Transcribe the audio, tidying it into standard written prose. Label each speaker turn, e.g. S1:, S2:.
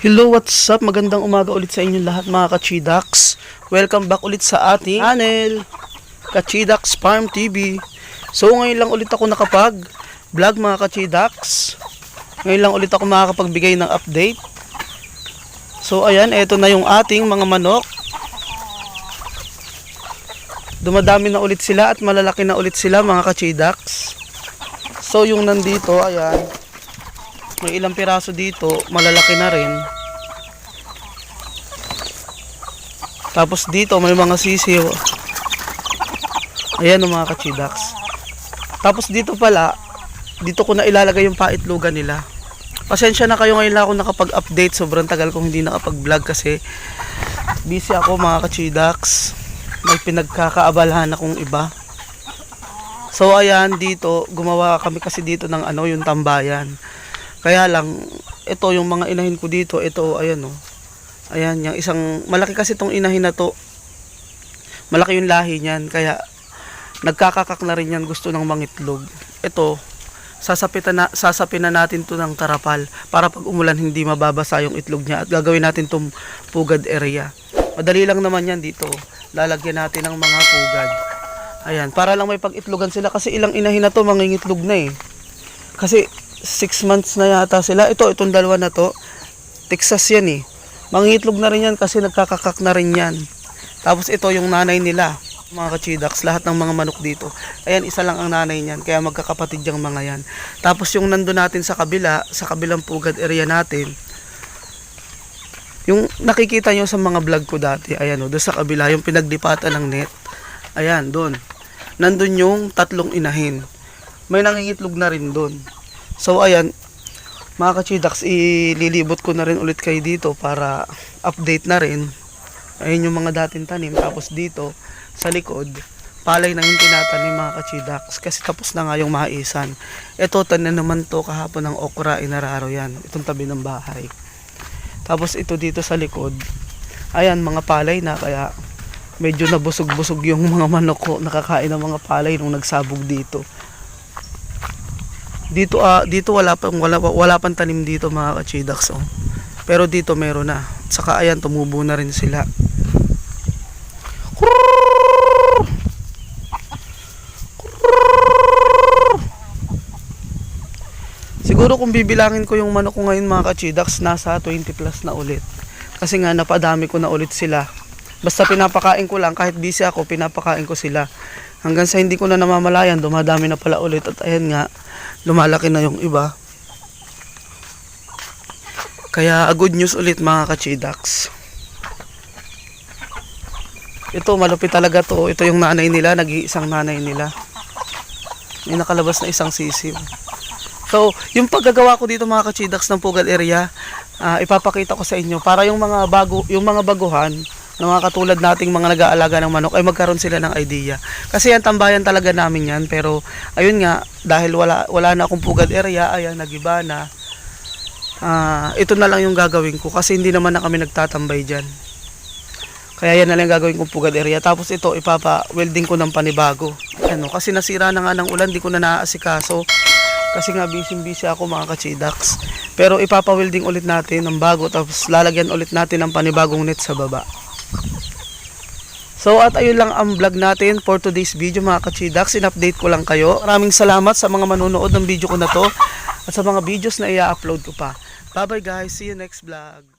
S1: Hello, what's up? Magandang umaga ulit sa inyo lahat mga Kachidaks. Welcome back ulit sa ating channel, Kachidaks Farm TV. So ngayon lang ulit ako nakapag-vlog mga Kachidaks. Ngayon lang ulit ako makakapagbigay ng update. So ayan, eto na yung ating mga manok. Dumadami na ulit sila at malalaki na ulit sila mga Kachidaks. So yung nandito, ayan, may ilang piraso dito, malalaki na rin. Tapos dito may mga sisiw. Ayan o mga Kachidaks. Tapos dito pala, dito ko na ilalagay yung paitlugan nila. Pasensya na kayo, ngayon lang ako nakapag-update. Sobrang tagal kong hindi nakapag-vlog kasi busy ako mga Kachidaks. May pinagkakaabalahan akong iba. So ayan, dito gumawa kami kasi dito ng yung tambayan. Kaya lang, ito yung mga inahin ko dito, ito, ayan o. Ayan, yung isang, malaki kasi itong inahin na to. Malaki yung lahi niyan, kaya nagkakakak na rin yan, gusto ng mangitlog. Ito, sasapin na natin to ng tarapal para pag umulan hindi mababasa yung itlog niya at gagawin natin itong pugad area. Madali lang naman yan dito. Lalagyan natin ng mga pugad. Ayan, para lang may pag-itlogan sila kasi ilang inahin na to, mangingitlog na eh. Kasi 6 months na yata sila. Itong dalawa na to, Texas yan eh. Mangingitlog na rin yan kasi nagkakakak na rin yan. Tapos ito yung nanay nila, mga Kachidaks, lahat ng mga manok dito. Ayan, isa lang ang nanay niyan, kaya magkakapatid yung mga yan. Tapos yung nando natin sa kabila, sa kabilang pugad area natin, yung nakikita nyo sa mga vlog ko dati, ayan o, doon sa kabila, yung pinagdipatan ng net. Ayan, doon. Nandun yung 3 inahin. May nangingitlog na rin doon. So ayan, mga Kachidaks, ililibot ko na rin ulit kayo dito para update na rin. Ayun yung mga dating tanim. Tapos dito sa likod, palay na yung tinatanim mga Kachidaks kasi tapos na nga yung maisan. Ito, tanim naman to kahapon ng okra, inararo yan, itong tabi ng bahay. Tapos ito dito sa likod, ayan, mga palay na, kaya medyo nabusog-busog yung mga manok ko, nakakain ng mga palay nung nagsabog dito. Dito wala pang tanim dito mga Kachidaks oh. Pero dito meron na. Saka ayan, tumubo na rin sila. Siguro kung bibilangin ko yung manok ko ngayon mga Kachidaks, nasa 20 plus na ulit. Kasi nga napadami ko na ulit sila. Basta pinapakain ko lang, kahit busy ako, pinapakain ko sila. Hanggang sa hindi ko na namamalayan, dumadami na pala ulit. At ayan nga, lumalaki na yung iba. Kaya good news ulit mga Kachidaks. Ito, malupit talaga to. Ito yung nanay nila, nag-iisang nanay nila. May nakalabas na isang sisiw. So, yung paggagawa ko dito mga Kachidaks ng pugad area, ipapakita ko sa inyo para yung mga baguhan na mga katulad nating mga nag-aalaga ng manok ay magkaroon sila ng idea. Kasi yan, tambayan talaga namin yan. Pero ayun nga, dahil wala na akong pugad area, ayan, nagiba na. Ito na lang yung gagawin ko kasi hindi naman na kami nagtatambay dyan. Kaya yan na lang gagawin kong pugad area. Tapos ito, ipapa-welding ko ng panibago. Kasi nasira na nga ng ulan, di ko na naaasikaso. Kasi nga busy ako mga Kachidaks. Pero ipapa-welding ulit natin ng bago, tapos lalagyan ulit natin ng panibagong net sa baba. So at ayun lang ang vlog natin for today's video mga Kachidaks. In-update ko lang kayo. Maraming salamat sa mga manonood ng video ko na to at sa mga videos na i-upload ko pa. Bye bye guys, see you next vlog.